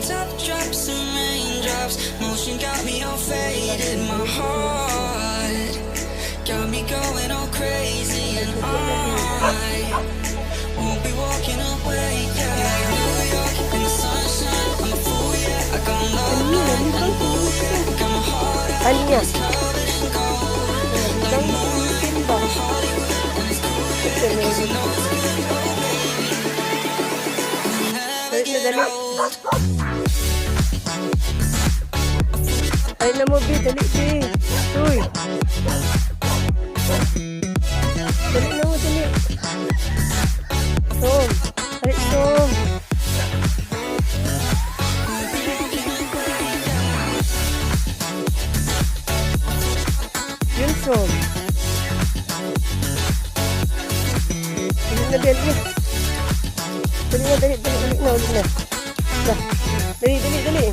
Drops and raindrops, motion got me all faded. My heart got me going all crazy, and I won't be walking away. Yeah, New York in the sunshine, I'm a fool. Yeah, I got love blind and ooh yeah, got my heart out and it's covered in gold. Like moonlight over Hollywood, and it's cool yeah, 'cause you know it's good, oh baby. We'll never get old. Ay na mo, Bi. Dali, Bi. Uy. Dali na mo, dali. Som. Ay, Som. Yun, Som. Dali na, dali. Dali na, dali. Dali na, ulit na. Dali, dali, dali.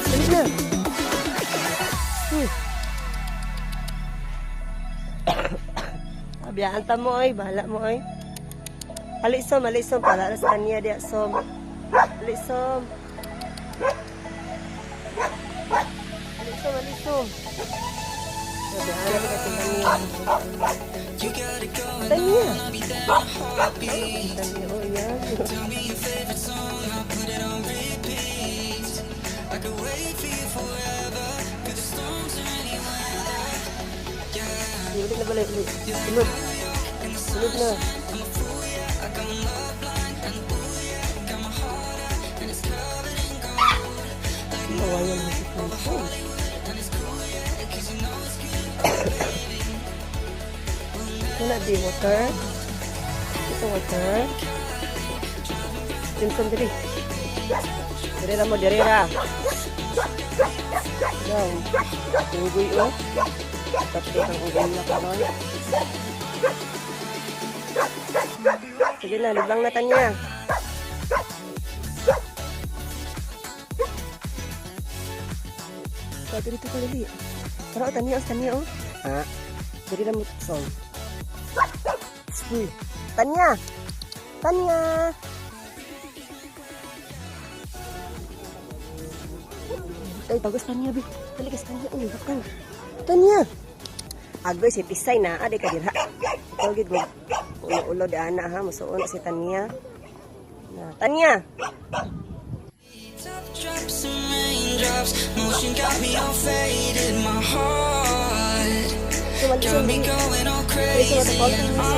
Dali na. Abiyaan ta mo ay, bahala mo ay. Alisom, para sa kanya diya, Som. Alisom. Abiyaan na ka kanya. Tanya. Tanya, oh yan. Tell me your favorite song, I'll put it on repeat. I could wait for you forever, through the storms or any weather. Yeah. Ulit na balik, ulit. Ulit na. I'm a fool, yeah. I got love blind and ooh yeah, got my heart out and it's covered in gold. Like Mawayan mo si Tom. and it's cool, yeah, 'cause you know it's good. Wala di water. Ito water. Simson diri. Dirira mo, dirira. Yan. Unggoy o. Tapos ang unggoy na kanon. Sige na, libang na Tanya. Dito ka dali. Para Tanya o. Ha? Dirira mo, Som. Uy, Tanya! Ay, bagus Tanya, Bi. Dali kas Tanya, uy, bakal. Tanya! Agoy, si Pisay na, aday ka dirha. Ikaw, gid mo. Ulo-ulo di anak, ha? Musuon si Tanya. Tanya! Drops and raindrops, motion got me all faded. My heart got me going all crazy, and I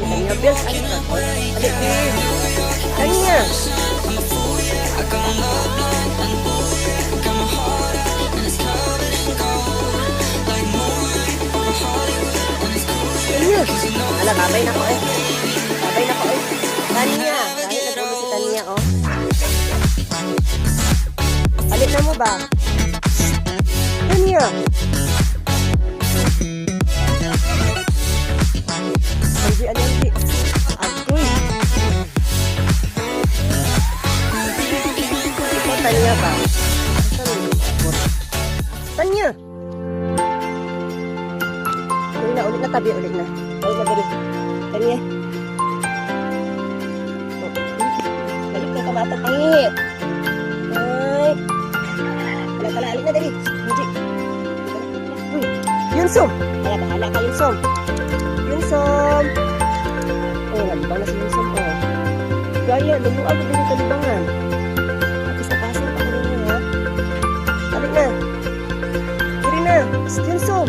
won't be walking away. Yeah, New York in the sunshine, I'm a fool, yeah. I got love blind and ooh yeah, got my heart out and it's covered in gold. Like moonlight over Hollywood, and it's cool yeah, 'cause you know it's Ala, babay na ko eh. Tanya! Dahil nag-ulo si Tanya, oh. Palit na mo ba? Tanya! Anji. Agoy! Ikaw, Tanya ba? Tanya! Ulit na tabi, ulit na. Tanya. Balik na ka bata, pangit. Ay. Kala, alin na dali. Anji. Uy, Yunsom. Kaya bahala ka, Yunsom. Oh, nalibang na si Yunsom, oh. Gaya, lumuag ko din yung kalibangan. Tapos nakasin pa ko rin ha. Balik na. Diri na. Yunsom.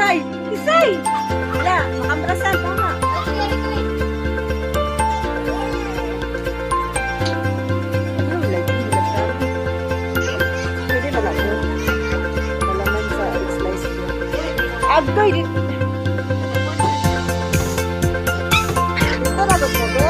Pisay! Pisay! Wala, makamrasan, tama. Pwede na lang yun. Malaman sa slice mo. Agay! Ito na gusto ko.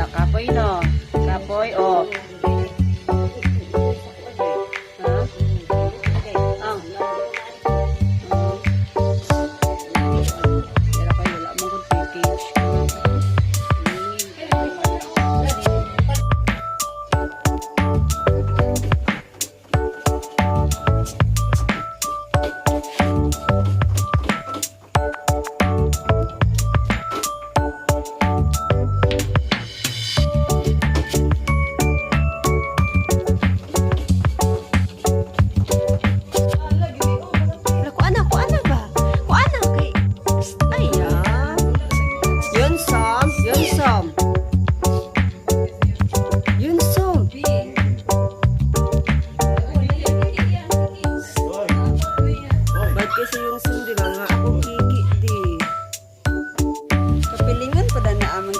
Kapoy no. Kapoy o. Ha? Ang. Pero kayo wala mo kung package.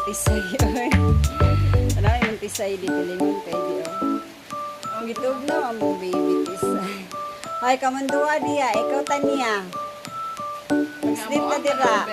Pisay oy. Ano yung pisay di pilingon kay di oh. Ang gitog na ang baby pisay. Hay kamandua diya, ikaw taniya. Sleep na dira.